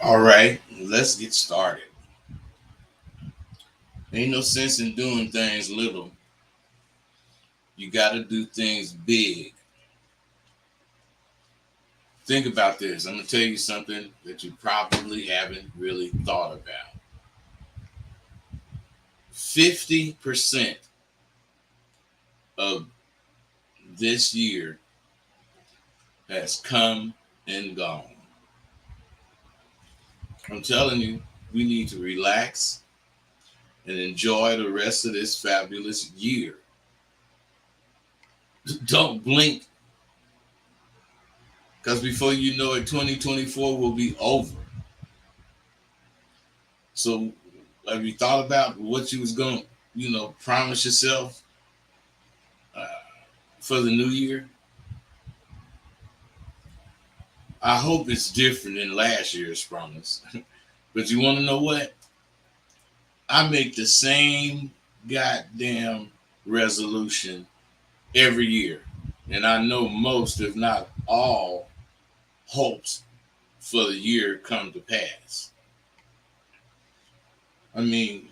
All right, let's get started. Ain't no sense in doing things little. You got to do things big. Think about this. I'm going to tell you something that you probably haven't really thought about. 50% of this year has come and gone. I'm telling you, we need to relax and enjoy the rest of this fabulous year. Don't blink because before you know it, 2024 will be over. So have you thought about what you was going to, promise yourself uh, for the new year? I hope it's different than last year's promise. But you want to know what? I make the same goddamn resolution every year. And I know most, if not all, hopes for the year come to pass. I mean,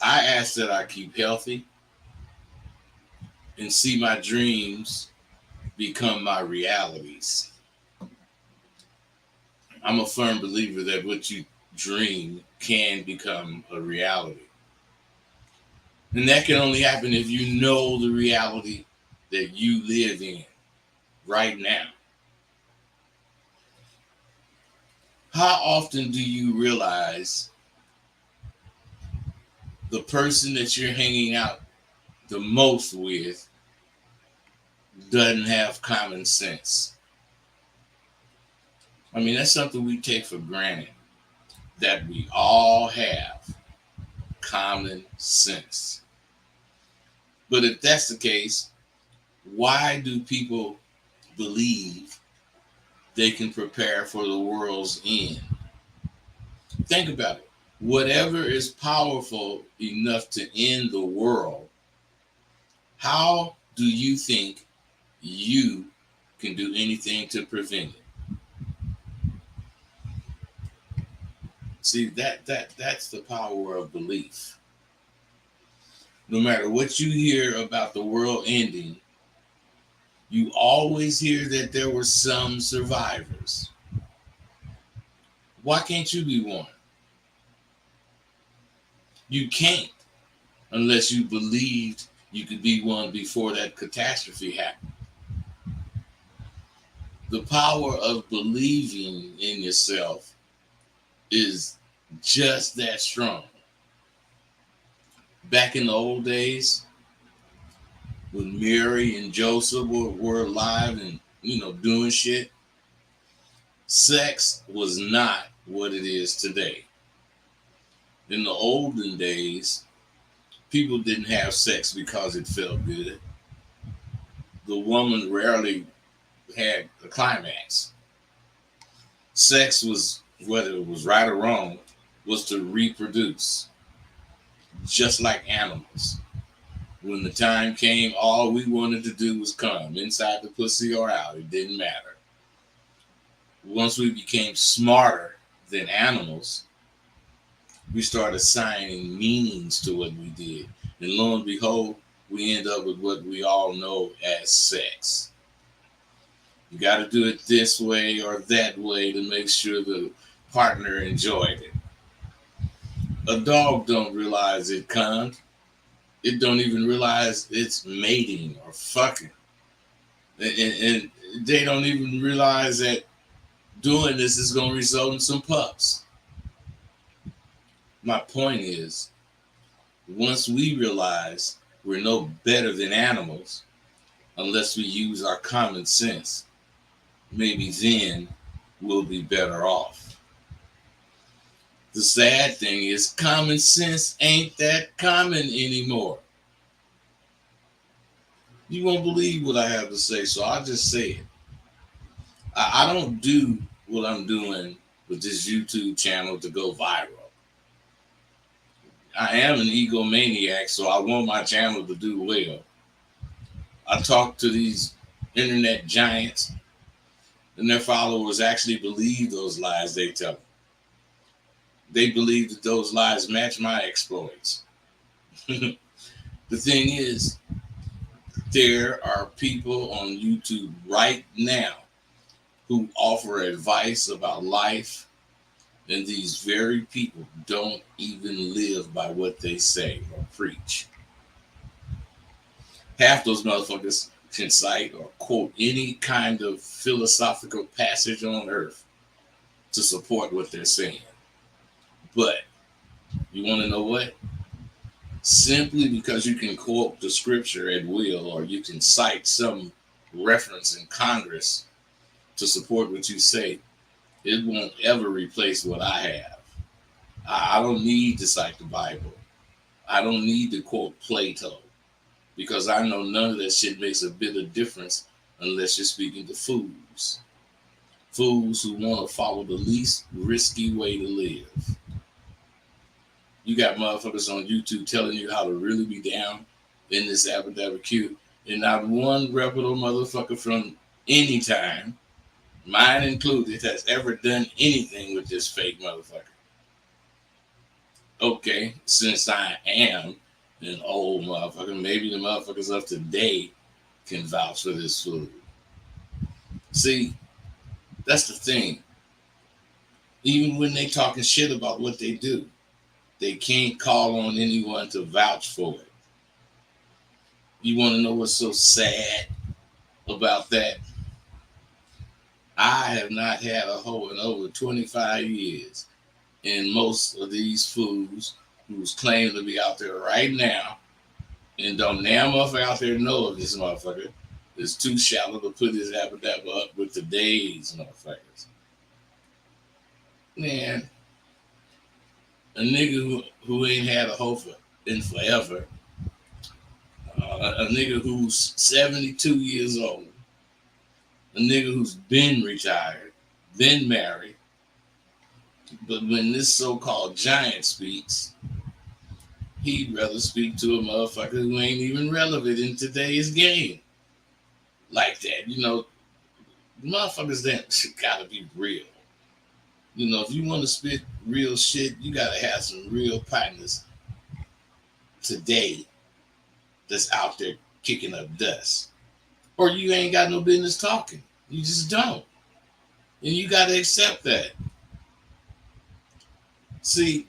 I ask that I keep healthy and see my dreams become my realities. I'm a firm believer that what you dream can become a reality. And that can only happen if you know the reality that you live in right now. How often do you realize the person that you're hanging out the most with doesn't have common sense? I mean, that's something we take for granted that we all have common sense. But if that's the case, why do people believe they can prepare for the world's end? Think about it. Whatever is powerful enough to end the world, how do you think you can do anything to prevent it? See, that's the power of belief. No matter what you hear about the world ending, you always hear that there were some survivors. Why can't you be one? You can't unless you believed you could be one before that catastrophe happened. The power of believing in yourself is just that strong. Back in the old days, when Mary and Joseph were alive and doing shit, sex was not what it is today. In the olden days, people didn't have sex because it felt good. The woman rarely had a climax. Sex was, whether it was right or wrong, was to reproduce, just like animals. When the time came, all we wanted to do was come inside the pussy or out. It didn't matter. Once we became smarter than animals, we started assigning meanings to what we did. And lo and behold, we end up with what we all know as sex. You got to do it this way or that way to make sure the partner enjoyed it. A dog don't realize it comes. It don't even realize it's mating or fucking. And they don't even realize that doing this is going to result in some pups. My point is, once we realize we're no better than animals, unless we use our common sense, maybe then we'll be better off. The sad thing is, common sense ain't that common anymore. You won't believe what I have to say, so I'll just say it. I don't do what I'm doing with this YouTube channel to go viral. I am an egomaniac, so I want my channel to do well. I talk to these internet giants, and their followers actually believe those lies they tell them. They believe that those lies match my exploits. The thing is, there are people on YouTube right now who offer advice about life, and these very people don't even live by what they say or preach. Half those motherfuckers can cite or quote any kind of philosophical passage on earth to support what they're saying. But you want to know what? Simply because you can quote the scripture at will or you can cite some reference in Congress to support what you say, it won't ever replace what I have. I don't need to cite the Bible. I don't need to quote Plato because I know none of that shit makes a bit of difference unless you're speaking to fools. Fools who want to follow the least risky way to live. You got motherfuckers on YouTube telling you how to really be down in this Abba queue, and not one reputable motherfucker from any time, mine included, has ever done anything with this fake motherfucker. Okay, since I am an old motherfucker, maybe the motherfuckers of today can vouch for this fool. See, that's the thing. Even when they talking shit about what they do, they can't call on anyone to vouch for it. You want to know what's so sad about that? I have not had a hoe in over 25 years. And most of these fools who's claiming to be out there right now and don't damn motherfucker out there know if this motherfucker is too shallow to put his appetite up with today's motherfuckers. Man, a nigga who ain't had a hoe in forever, a nigga who's 72 years old, a nigga who's been retired, been married, but when this so-called giant speaks, he'd rather speak to a motherfucker who ain't even relevant in today's game. Like that, motherfuckers that gotta be real. If you want to spit real shit, you gotta have some real partners today that's out there kicking up dust. Or you ain't got no business talking. You just don't. And you gotta accept that. See,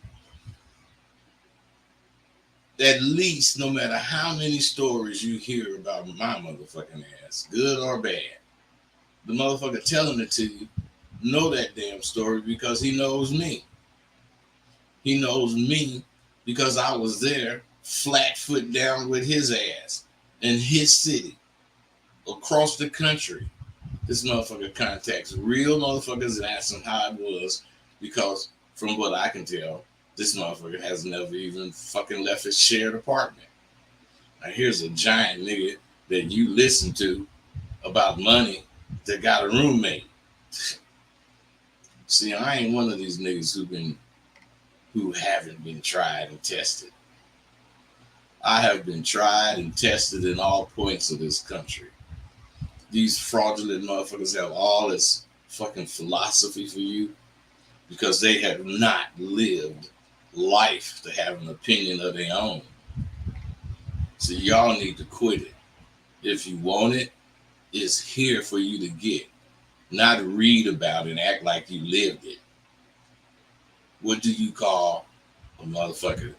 at least no matter how many stories you hear about my motherfucking ass, good or bad, the motherfucker telling it to you know that damn story because he knows me. He knows me because I was there flat foot down with his ass in his city, across the country. This motherfucker contacts real motherfuckers and asks them how it was because from what I can tell, this motherfucker has never even fucking left his shared apartment. Now here's a giant nigga that you listen to about money that got a roommate. See, I ain't one of these niggas who haven't been tried and tested. I have been tried and tested in all points of this country. These fraudulent motherfuckers have all this fucking philosophy for you because they have not lived life to have an opinion of their own. So y'all need to quit it. If you want it, it's here for you to get. Not read about it and act like you lived it. What do you call a motherfucker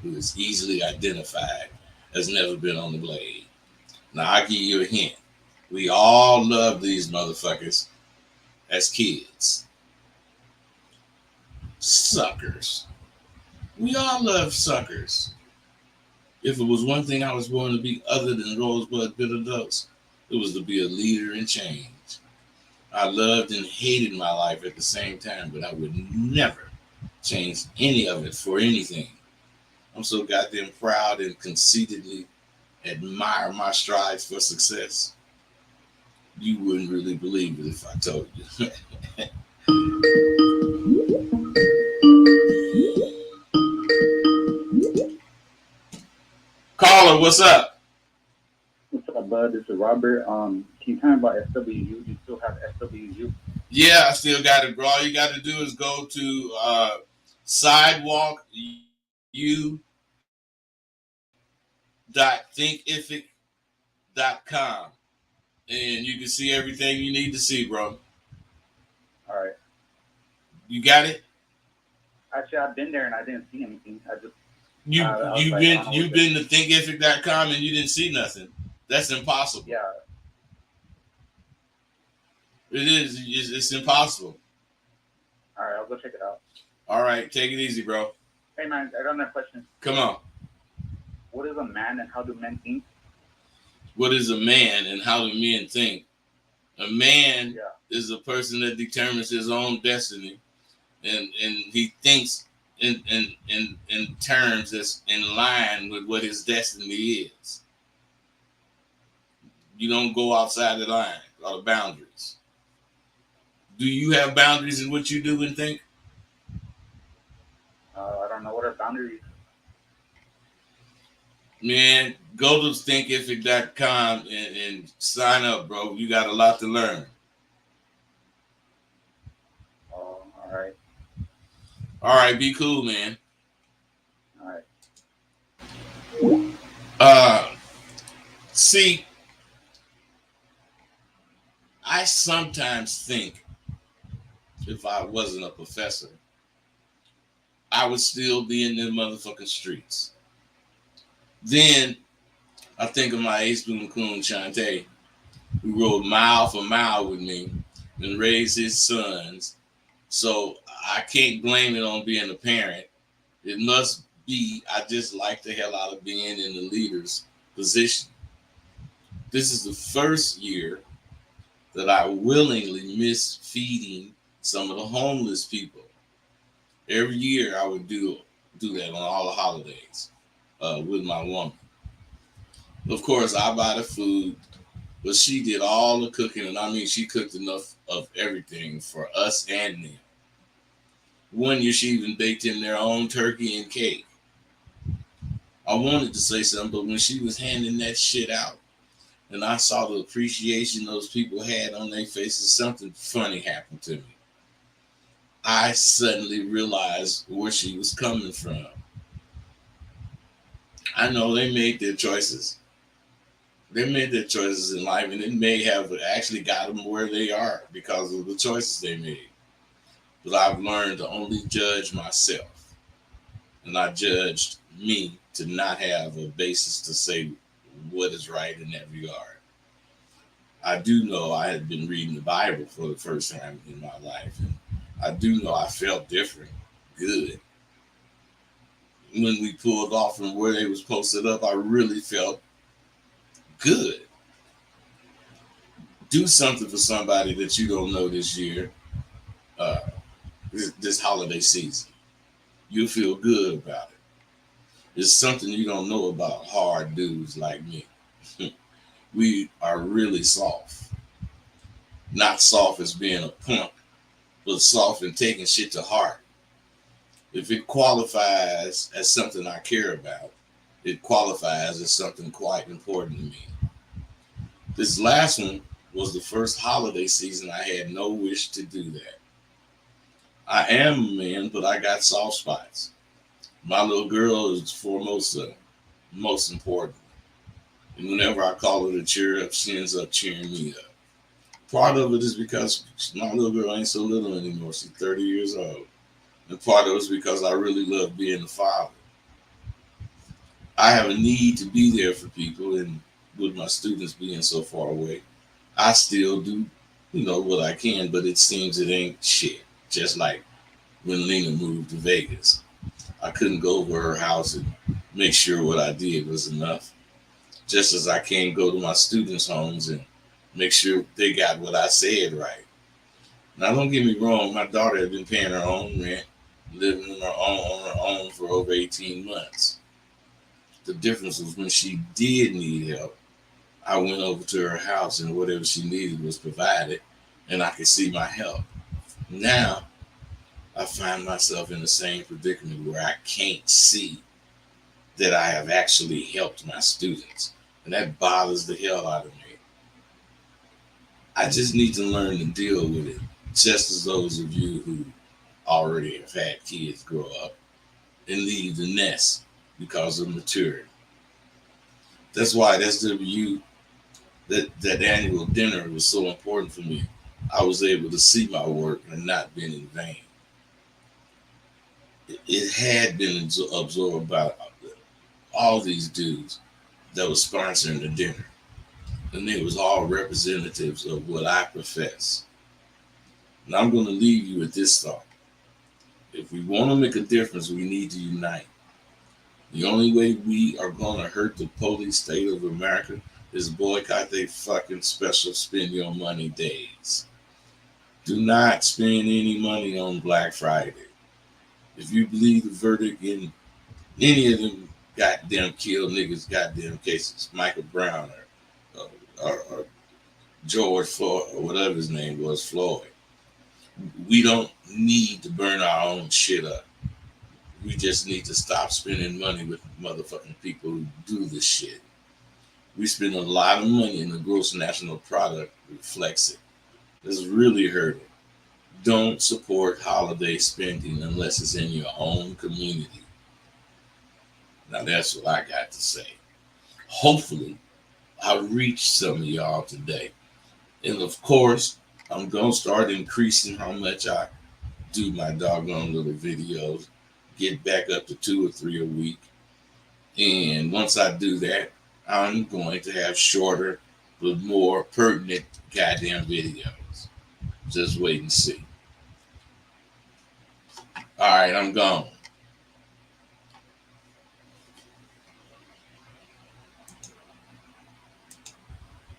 who is easily identified, has never been on the blade? Now, I'll give you a hint. We all love these motherfuckers as kids. Suckers. We all love suckers. If it was one thing I was born to be other than Rosebud Bitter Dose, it was to be a leader in change. I loved and hated my life at the same time, but I would never change any of it for anything. I'm so goddamn proud and conceitedly admire my strides for success. You wouldn't really believe it if I told you. Caller, what's up? What's up, bud? This is Robert. Can you tell me about SWU? You still have SWU? Yeah, I still got it, bro. All you got to do is go to sidewalku.thinkific.com, and you can see everything you need to see, bro. All right. You got it. Actually, I've been there and I didn't see anything. You I was you've like, I been don't know what you've this. been to thinkific.com and you didn't see nothing. That's impossible. Yeah. It is. It's impossible. All right, I'll go check it out. All right, take it easy, bro. Hey man, I got another question. Come on. What is a man and how do men think? What is a man and how do men think? A man Yeah. is a person that determines his own destiny, and he thinks in terms that's in line with what his destiny is. You don't go outside the line or the boundaries. Do you have boundaries in what you do and think? I don't know what are boundaries. Man, go to thinkific.com and sign up, bro. You got a lot to learn. Oh, all right. All right, be cool, man. All right. Uh, see, I sometimes think if I wasn't a professor, I would still be in the motherfucking streets. Then I think of my ace boon coon Shantae, who rode mile for mile with me and raised his sons. So I can't blame it on being a parent. It must be I just like the hell out of being in the leader's position. This is the first year that I willingly miss feeding some of the homeless people. Every year I would do that on all the holidays with my woman. Of course, I buy the food, but she did all the cooking, and I mean, she cooked enough of everything for us and them. One year, she even baked in their own turkey and cake. I wanted to say something, but when she was handing that shit out, and I saw the appreciation those people had on their faces, something funny happened to me. I suddenly realized where she was coming from. I know they made their choices. They made their choices in life, and it may have actually got them where they are because of the choices they made. But I've learned to only judge myself, and I judged me to not have a basis to say what is right in that regard. I do know I had been reading the Bible for the first time in my life, and I do know I felt different, good. When we pulled off from where they was posted up, I really felt good. Do something for somebody that you don't know this year, uh, this holiday season. You'll feel good about it. It's something you don't know about hard dudes like me. We are really soft. Not soft as being a punk, but soft in taking shit to heart. If it qualifies as something I care about, it qualifies as something quite important to me. This last one was the first holiday season I had no wish to do that. I am a man, but I got soft spots. My little girl is foremost, most important. And whenever I call her to cheer up, she ends up cheering me up. Part of it is because my little girl ain't so little anymore. She's 30 years old. And part of it is because I really love being a father. I have a need to be there for people, and with my students being so far away, I still do, what I can, but it seems it ain't shit. Just like when Lena moved to Vegas. I couldn't go over her house and make sure what I did was enough. Just as I can't go to my students' homes and make sure they got what I said right. Now, don't get me wrong, my daughter had been paying her own rent, living on her own for over 18 months. The difference was when she did need help, I went over to her house and whatever she needed was provided, and I could see my help. Now, I find myself in the same predicament where I can't see that I have actually helped my students. And that bothers the hell out of me. I just need to learn to deal with it, just as those of you who already have had kids grow up and leave the nest because of maturity. That's why that annual dinner was so important for me. I was able to see my work and not been in vain. It had been absorbed by all these dudes that was sponsoring the dinner, and they was all representatives of what I profess. And I'm going to leave you with this thought: if we want to make a difference, we need to unite. The only way we are going to hurt the police state of America is boycott their fucking special spend your money days. Do not spend any money on Black Friday. If you believe the verdict in any of them goddamn killed niggas, goddamn cases, Michael Brown or George Floyd or whatever his name was, Floyd, we don't need to burn our own shit up. We just need to stop spending money with motherfucking people who do this shit. We spend a lot of money and the gross national product reflects it. This really hurting. Don't support holiday spending unless it's in your own community. Now that's what I got to say. Hopefully, I reached some of y'all today. And of course, I'm going to start increasing how much I do my doggone little videos, get back up to 2 or 3 a week. And once I do that, I'm going to have shorter but more pertinent goddamn videos. Just wait and see. All right, I'm gone.